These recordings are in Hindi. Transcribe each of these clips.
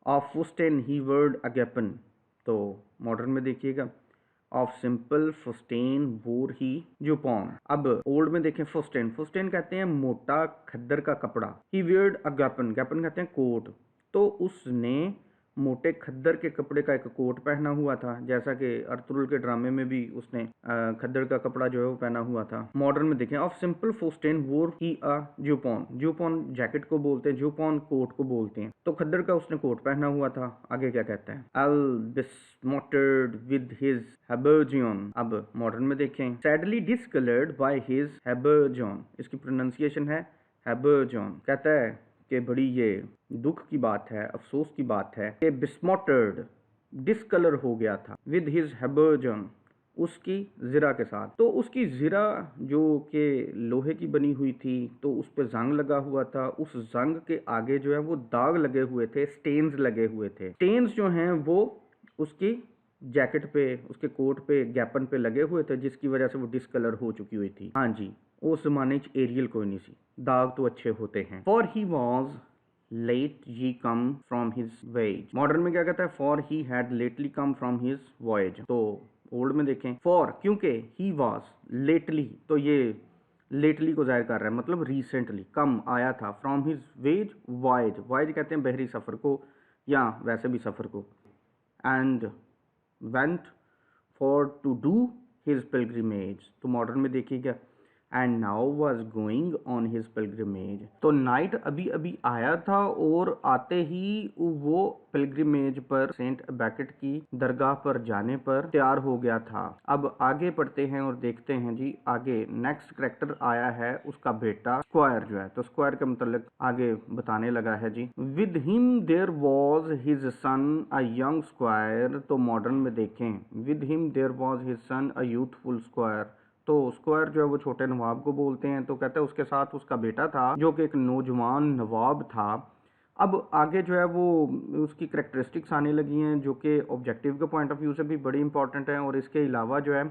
ऑफ फुस्टेन ही वर्ड अगेपन, तो मॉडर्न में देखिएगा ऑफ सिंपल फुस्टेन वोर ही जूपॉन। अब ओल्ड में देखें फुस्टेन, फुस्टेन कहते हैं मोटा खद्दर का कपड़ा। ही वियर्ड अ गैपन, गैपन कहते हैं कोट, तो उसने मोटे खद्दर के कपड़े का एक कोट पहना हुआ था, जैसा कि अरतुरुल के ड्रामे में भी उसने खद्दर का कपड़ा जो है वो पहना हुआ था। मॉडर्न में देखें ऑफ सिंपल फुस्टेन वोर ही अ जूपॉन, जूपॉन जैकेट को बोलते हैं, जूपॉन कोट को बोलते हैं, तो खद्दर का उसने कोट पहना हुआ था। आगे क्या कहता है, अल besmotted with his habergeon। अब मॉडर्न में देखें sadly discoloured by his habergeon, इसकी प्रोनाउंसिएशन है habergeon। कहता है कि बड़ी ये दुख की बात है, अफसोस की बात है कि besmotted डिसकलर हो गया था with his habergeon, उसकी ज़िरा के साथ। तो उसकी ज़िरा जो कि लोहे की बनी हुई थी, तो उस पर जंग लगा हुआ था, उस जंग के आगे जो है वो दाग लगे हुए थे, स्टेन्स लगे हुए थे। स्टेन्स जो हैं वो उसकी जैकेट पे, उसके कोट पे, गैपन पे लगे हुए थे, जिसकी वजह से वो डिसकलर हो चुकी हुई थी। हाँ जी, उस जमाने च एरियल कोई नहीं सी, दाग तो अच्छे होते हैं। For he was late he come from his viage. Modern में क्या कहता है, for he had lately come from his voyage. तो ओल्ड में देखें फॉर, क्योंकि ही वॉज लेटली, तो ये लेटली को जाहिर कर रहा है, मतलब रिसेंटली, कम आया था, from his veg voyage, voyage कहते हैं बहरी सफ़र को या वैसे भी सफ़र को, and went for to do his pilgrimage. तो मॉडर्न में देखिएगा and now was going on his pilgrimage, तो नाइट अभी अभी आया था और आते ही वो पिलग्रिमेज पर, सेंट बैकेट की दरगाह पर जाने पर तैयार हो गया था। अब आगे पढ़ते हैं और देखते हैं जी आगे नेक्स्ट करेक्टर आया है उसका बेटा स्क्वायर जो है, तो स्क्वायर के मतलब आगे बताने लगा है जी। With him there was his son a young squire, तो मॉडर्न में देखें with him there was his son a youthful squire, तो स्क्वायर जो है वो छोटे नवाब को बोलते हैं, तो कहते हैं उसके साथ उसका बेटा था जो कि एक नौजवान नवाब था। अब आगे जो है वो उसकी करेक्टरिस्टिक्स आने लगी हैं जो कि ऑब्जेक्टिव के पॉइंट ऑफ व्यू से भी बड़ी इंपॉर्टेंट है, और इसके अलावा जो है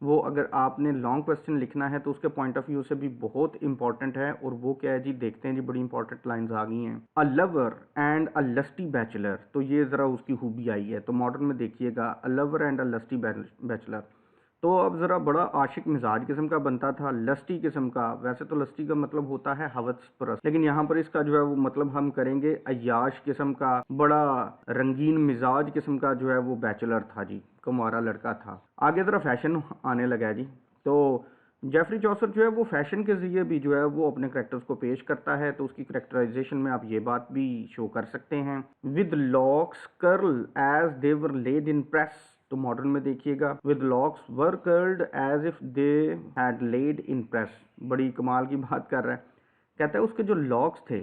वो अगर आपने लॉन्ग क्वेश्चन लिखना है तो उसके पॉइंट ऑफ व्यू से भी बहुत इंपॉर्टेंट है। और वो क्या है जी, देखते हैं जी, बड़ी इंपॉर्टेंट लाइंस आ गई हैं। A lover and a lusty bachelor, तो ये ज़रा उसकी खूबी आई है। तो मॉडर्न में देखिएगा a lover and a lusty bachelor, तो अब ज़रा बड़ा आशिक मिजाज किस्म का बनता था, लस्टी किस्म का। वैसे तो लस्टी का मतलब होता है हवस परस्त, लेकिन यहाँ पर इसका जो है वो मतलब हम करेंगे अय्याश किस्म का, बड़ा रंगीन मिजाज किस्म का जो है वो बैचलर था जी, कुंवारा लड़का था। आगे ज़रा फैशन आने लगा है जी। तो जेफरी चौसर जो है वो फैशन के ज़रिए भी जो है वो अपने करेक्टर्स को पेश करता है, तो उसकी करेक्टराइजेशन में आप ये बात भी शो कर सकते हैं। With locks curl as they were laid in press, तो मॉडर्न में देखिएगा with locks were curled as if they had laid in press, बड़ी कमाल की बात कर रहा है। कहता है उसके जो लॉक्स थे,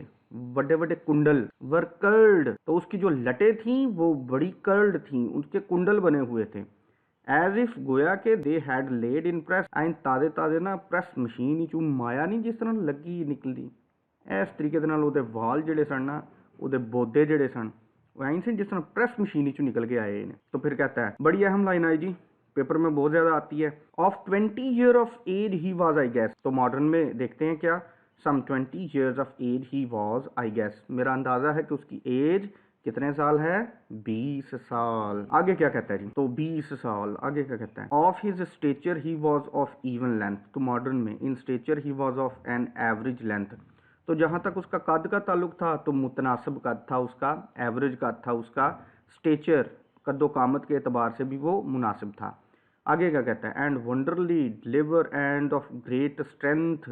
बड़े बड़े कुंडल, वर कर्ल्ड, तो उसकी जो लटें थी वो बड़ी कर्ल्ड थी, उसके कुंडल बने हुए थे। एज इफ गोया के they had laid in press, and ताजे ताजे ना प्रेस मशीन ही चू माया नहीं जिस तरह लगी निकलती, इस तरीके ਦੇ ਨਾਲ ਉਹਦੇ ਵਾਲ ਜਿਹੜੇ ਸਨ ਨਾ, ਉਹਦੇ ਬੋਦੇ ਜਿਹੜੇ ਸਨ वो ऐसे से जिस तरह प्रेस मशीन चू निकल के आए हैं। तो फिर कहता है, बड़ी अहम लाइन आई जी, पेपर में बहुत ज़्यादा आती है। Of 20 year of age he was I guess, तो मॉडर्न में देखते हैं क्या, some 20 years of age he was I guess, मेरा अंदाज़ा है कि उसकी एज कितने साल है, 20 साल। आगे क्या कहता है जी, तो 20 साल। आगे क्या कहता है, of his stature he was of even length, तो मॉडर्न में in stature he was of an average length, तो जहाँ तक उसका कद का ताल्लुक था तो मुतनासिब कद था उसका, एवरेज कद था उसका, स्टेचर कद्दो कामत के एतबार से भी वो मुनासिब था। आगे क्या कहता है, and wonderly deliver and of great strength,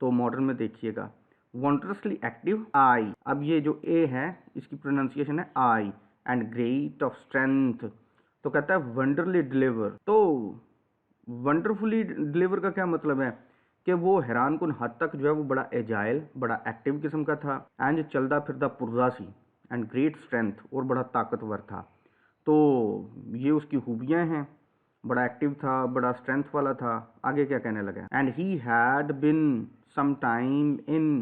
तो मॉडर्न में देखिएगा वंडरसली एक्टिव आई, अब ये जो ए है इसकी प्रोनाउंसिएशन है आई, एंड ग्रेट ऑफ स्ट्रेंथ, तो कहता है वंडरली डिलीवर, तो वंडरफुली डिलीवर का क्या मतलब है कि वो हैरान कुन हद तक जो है वो बड़ा एजाइल, बड़ा एक्टिव किस्म का था, एंड चलदा फिरदा पुर्जा सी, एंड ग्रेट स्ट्रेंथ, और बड़ा ताकतवर था। तो ये उसकी खूबियाँ हैं, बड़ा एक्टिव था, बड़ा स्ट्रेंथ वाला था। आगे क्या कहने लगा, and he had been some time in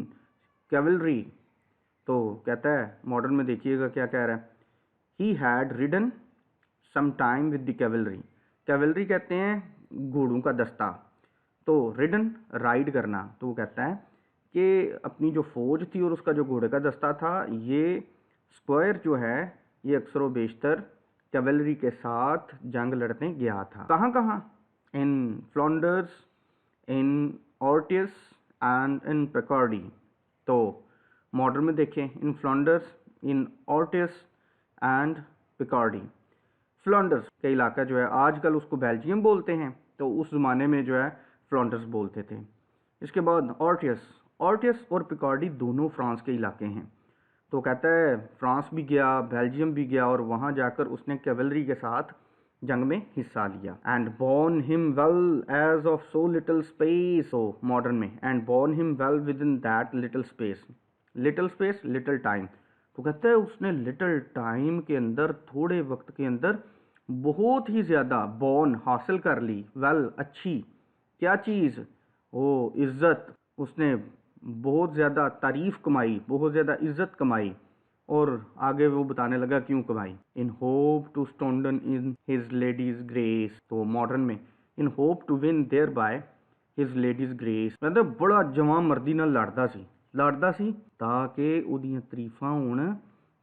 cavalry, तो कहता है मॉडर्न में देखिएगा क्या कह रहा है, he had ridden some time with the cavalry, cavalry कहते हैं घोड़ों का दस्ता, तो रिडन राइड करना, तो वो कहता है कि अपनी जो फौज थी और उसका जो घोड़े का दस्ता था ये स्क्वायर जो है ये अक्सर व बेशतर कैवलरी के साथ जंग लड़ने गया था। कहाँ कहाँ? इन फ्लॉन्डर्स, इन ऑर्टियस एंड इन पिकार्डी। तो मॉडर्न में देखें, इन फ्लॉन्डर्स, इन ऑर्टियस एंड पिकार्डी। फ्लॉन्डर्स का इलाका जो है आजकल उसको बेल्जियम बोलते हैं, तो उस ज़माने में जो है फ्लॉन्डर्स बोलते थे। इसके बाद ऑर्टियस और पिकार्डी दोनों फ्रांस के इलाके हैं। तो कहता है फ्रांस भी गया, बेल्जियम भी गया और वहाँ जाकर उसने कैवलरी के साथ जंग में हिस्सा लिया। And born him well as of so little space. तो मॉडर्न में and born him well within that little space little time. तो कहता है उसने लिटिल टाइम के अंदर, थोड़े वक्त के अंदर बहुत ही ज़्यादा बॉर्न हासिल कर ली। वेल अच्छी क्या चीज़? ओ इज़्ज़त। उसने बहुत ज़्यादा तारीफ़ कमाई, बहुत ज़्यादा इज़्ज़त कमाई। और आगे वो बताने लगा क्यों कमाई। In hope to stonden in his lady's grace. तो मॉडर्न में in hope to win thereby his lady's grace, मतलब बड़ा जवां मर्दी नाल लड़दा सी ताकि ਉਹਦੀਆਂ ਤਾਰੀਫਾਂ ਹੋਣ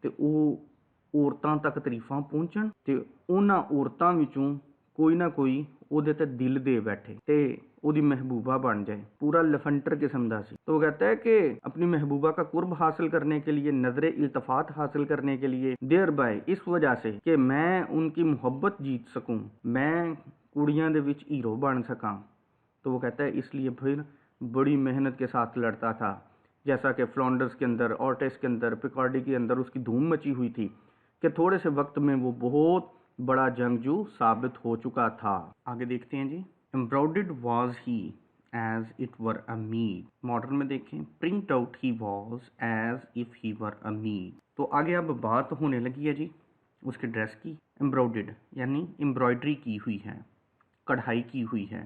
ਤੇ ਉਹ ਔਰਤਾਂ ਤੱਕ ਤਾਰੀਫਾਂ ਪਹੁੰਚਣ ਤੇ ਉਹਨਾਂ ਔਰਤਾਂ ਵਿੱਚੋਂ कोई ना कोई ਉਹਦੇ ਤੇ दिल दे बैठे ਤੇ ਉਹਦੀ महबूबा बन जाए। पूरा लफंटर किस्म का सी। तो वो कहता है कि अपनी महबूबा का कुर्ब हासिल करने के लिए, नजर इल्तफात हासिल करने के लिए, देयर बाय इस वजह से कि मैं उनकी मोहब्बत जीत सकूं, मैं कुड़ियां दे विच हीरो बन सकां। तो वो कहता है इसलिए फिर बड़ी मेहनत के साथ लड़ता था, जैसा कि फ्लॉन्डर्स के अंदर, ऑर्टिस के अंदर, पिकार्डी के अंदर उसकी धूम मची हुई थी कि थोड़े से वक्त में वो बहुत बड़ा जंगजू साबित हो चुका था। आगे देखते हैं जी। Embroidered was he as it were a mead. Modern में देखें, print out he was as if he were a mead. तो आगे अब बात होने लगी है जी उसके ड्रेस की। एम्ब्रॉयडर्ड यानी एम्ब्रॉयडरी की हुई है, कढ़ाई की हुई है।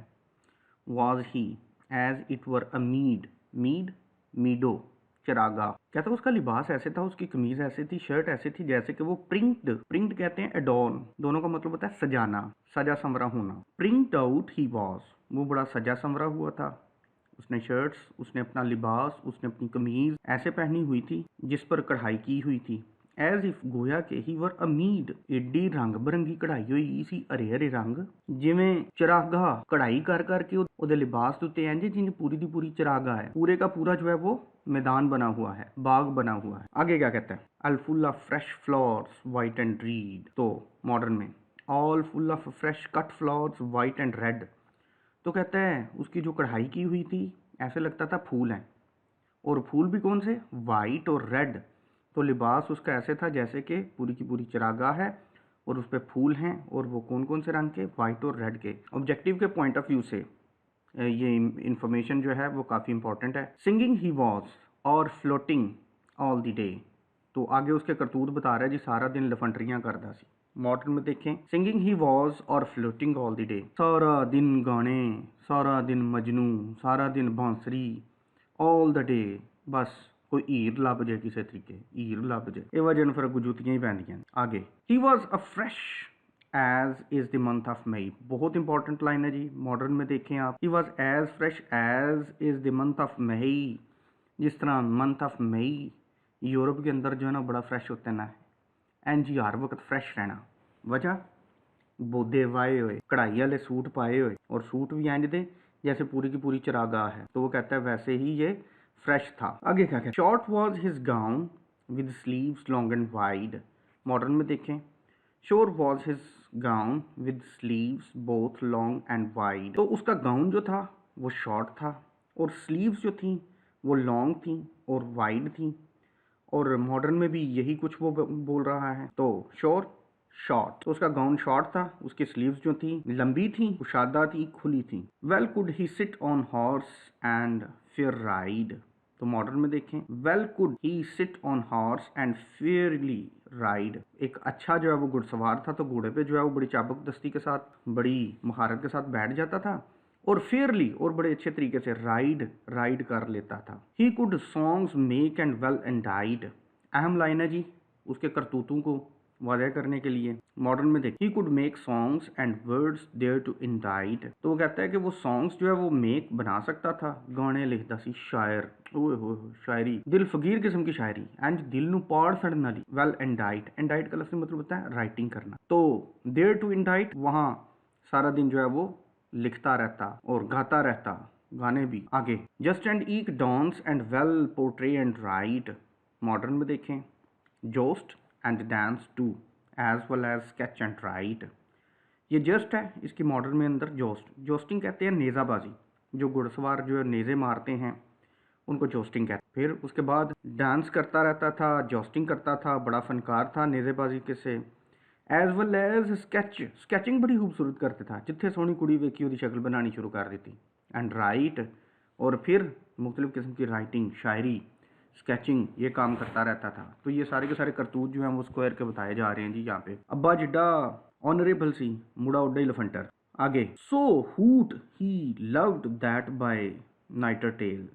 Was he as it were a mead, meadow चरागा। कहता है उसका लिबास ऐसे था, उसकी कमीज ऐसी थी, शर्ट ऐसी थी जैसे कि वो प्रिंट कहते हैं एडॉर्न, दोनों का मतलब होता है सजाना, सजा संवरा होना। प्रिंट आउट ही वॉज, वो बड़ा सजा संवरा हुआ था। उसने शर्ट्स, उसने अपना लिबास, उसने अपनी कमीज ऐसे पहनी हुई थी जिस पर कढ़ाई की हुई थी। एज इफ गोया के ही वर अमीड, एडी रंग बिरंगी कढ़ाई हुई सी, हरे हरे रंग, जिवें चरागा कढ़ाई कर करके ਉਹਦੇ ਲਿਬਾਸ ਦੇ ਉੱਤੇ ਇੰਜ जिंज पूरी दी पूरी चरागा है, पूरे का पूरा जो है वो मैदान बना हुआ है, बाग बना हुआ है। आगे क्या कहता है, all full of fresh flowers white and red. तो मॉडर्न में all full of fresh cut flowers white and red. तो कहता है उसकी जो कढ़ाई की हुई थी ऐसे लगता था फूल हैं, और फूल भी कौन से, वाइट और रेड। तो लिबास उसका ऐसे था जैसे कि पूरी की पूरी चरागाह है और उस पर फूल हैं, और वो कौन कौन से रंग के, वाइट और रेड के। ऑब्जेक्टिव के पॉइंट ऑफ व्यू से ये इंफॉर्मेशन जो है वो काफ़ी इंपॉर्टेंट है। सिंगिंग ही वॉज और फ्लोटिंग ऑल द डे। तो आगे उसके करतूत बता रहा है जी, सारा दिन लफंटरियाँ करता सी। मॉडर्न में देखें, सिंगिंग ही वॉज और फ्लोटिंग ऑल द डे, सारा दिन गाने, सारा दिन मजनू, सारा दिन बांसरी, ऑल द डे बस कोई हीर लभ जाए, किसी तरीके हीर लभ जाए, ये वजह फिर गुजुतियाँ ही पैंदियां। आगे, he was a fresh as is the month of May. बहुत इंपॉर्टेंट लाइन है जी। मॉडर्न में देखें आप, he was as fresh as is the month of May. जिस तरह मंथ ऑफ मई यूरोप के अंदर जो है ना बड़ा फ्रेश होता है ना, एंड जी हर वक्त फ्रेश रहना। वजह, बोधे वाए हुए, कढ़ाई वाले सूट पाए हुए, और सूट भी एंज दे जैसे पूरी की पूरी चरागाह है। तो वो कहता है वैसे ही ये फ्रेश था। आगे क्या कहता है, short was his gown with sleeves long and wide. Modern में देखें, शोर was his gown with sleeves both long and wide. तो उसका गाउन जो था वो शॉर्ट था, और स्लीव्स जो थी वो लॉन्ग थी और वाइड थी। और मॉडर्न में भी यही कुछ वो बोल रहा है। तो शोर शॉर्ट, तो उसका गाउन शॉर्ट था, उसकी स्लीव्स जो थी लंबी थी, कुशादा थी, खुली थी। Well could he sit on horse and fair ride. तो मॉडर्न में देखें, well could he sit on horse and Fairlie ride. एक अच्छा जो है वो घुड़सवार था, तो घोड़े पे जो है वो बड़ी चाबुक दस्ती के साथ, बड़ी महारत के साथ बैठ जाता था, और फेयरली और बड़े अच्छे तरीके से राइड कर लेता था। He could songs make and well endite. अहम लाइन है जी उसके करतूतों को वाज़ह करने के लिए। मॉडर्न में देखिए, he could make songs and words thereto indite, तो वो कहता है कि वो सॉन्ग्स जो है वो मेक बना सकता था, गाने लिखता सी, शायर, ओए हो शायरी, दिल फकीर किस्म की शायरी, एंड दिल नू पाड़ सड़न वाली, वेल इंडाइट, इंडाइट का लफ्ज़ी मतलब होता है राइटिंग करना, तो देयर टू इंडाइट, वहाँ सारा दिन जो है वो लिखता रहता और गाता रहता, गाने भी। आगे, just and eke dance and well portray and write, modern में देखें, joust and dance to as well as sketch and write, ये जस्ट है, इसकी मॉडर्न में अंदर जोस्ट, जोस्टिंग कहते हैं नेज़ाबाजी, जो घुड़सवार जो है नेज़े मारते हैं उनको जोस्टिंग कहते हैं। फिर उसके बाद डांस करता रहता था, जोस्टिंग करता था, बड़ा फनकार था नेज़ेबाजी के से, as well as sketch, sketching बड़ी खूबसूरत करता था, जिथे सोहनी कुड़ी वेखी उसकी शक्ल बनानी शुरू कर दी थी, एंड राइट, और फिर मुख्तलिफ़ किस्म की राइटिंग, शायरी, स्केचिंग, ये काम करता रहता था। तो ये सारे के सारे करतूत जो हैं वो स्क्वायर के बताए जा रहे हैं जी यहाँ पे। अब्बा जिड्डा ऑनरेबल सी, मुड़ा उड्डा इलेफेंटर। आगे, so hot he loved that by nightertale,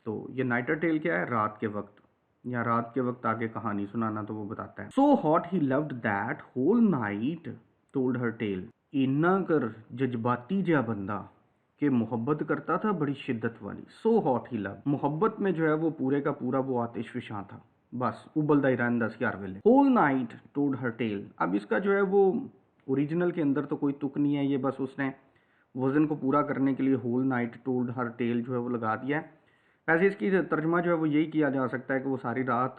तो ये नाइटर टेल क्या है, रात के वक्त, या रात के वक्त आगे कहानी सुनाना तो वो बताता है। So hot he loved that whole night told her tale, इन्ना कर जज्बाती जहा बंदा कि मोहब्बत करता था बड़ी शिद्दत वाली। सो हॉट ही लव, मोहब्बत में जो है वो पूरे का पूरा वो आतिशफशां था, बस उबलदा ही रहंदा सी हर वेले। Whole night told her tale, अब इसका जो है वो ओरिजिनल के अंदर तो कोई तुक नहीं है, ये बस उसने वजन को पूरा करने के लिए whole night told her tale जो है वो लगा दिया है। वैसे इसकी तर्जमा जो है वो यही किया जा सकता है कि वो सारी रात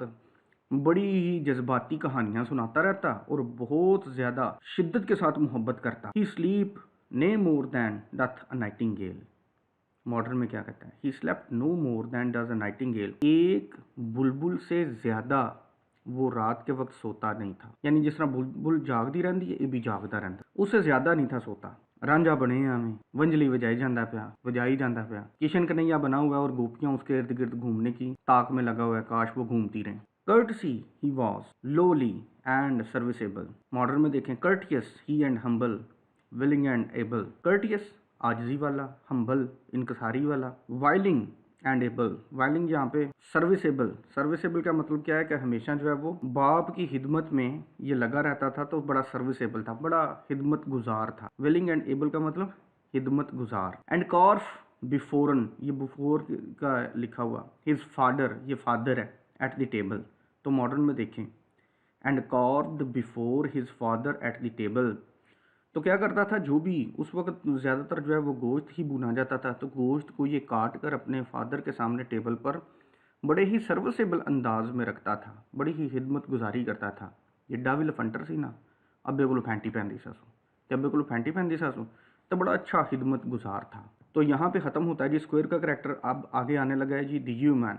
बड़ी ही जज्बाती कहानियां सुनाता रहता और बहुत ज़्यादा शिद्दत के साथ मोहब्बत करता। ही स्लीप ने more than doth a nightingale, modern में क्या कहता है, he slept no more than does a nightingale, एक बुलबुल से ज़्यादा वो रात के वक्त सोता नहीं था, यानी जिस तरह बुलबुल जागदी रहती है ये भी जागदा रहता, उससे ज़्यादा नहीं था सोता। रांझा बने हमें वंजली वजाई जाता पाया, किशन कन्हैया बना हुआ है और गोपियां उसके इर्द गिर्द घूमने की ताक में लगा हुआ है, काश वो घूमती रहें। Courteous he was lowly and serviceable, modern में देखें, courteous he and humble, willing and able, courteous आजिज़ी वाला, हम्बल इनकसारी वाला, वाइलिंग एंड एबल, वाइलिंग यहाँ पे सर्विसेबल, सर्विसेबल का मतलब क्या है कि हमेशा जो है वो बाप की खिदमत में ये लगा रहता था, तो बड़ा सर्विसेबल था, बड़ा खिदमत गुजार था। विलिंग एंड एबल का मतलब खिदमत गुजार। एंड कॉर्फ बिफोरन, ये बिफोर का लिखा हुआ, हिज फादर, ये फादर है, एट द टेबल, तो मॉडर्न में देखें, and carved before his father at the table, तो क्या करता था, जो भी उस वक्त ज़्यादातर जो है वो गोश्त ही भुना जाता था, तो गोश्त को ये काट कर अपने फादर के सामने टेबल पर बड़े ही सर्विसेबल अंदाज में रखता था, बड़ी ही खिदमत गुजारी करता था। जिड्डा भी लफंटर सी ना, अब्बे को फैंटी पहनती सासू, तो अब्बे को फैंटी पहनती सासू, तो बड़ा अच्छा खिदमत गुजार था। तो यहाँ पे ख़त्म होता है जी स्क्वायर का करैक्टर। अब आगे आने लगा है जी द ह्यूमन।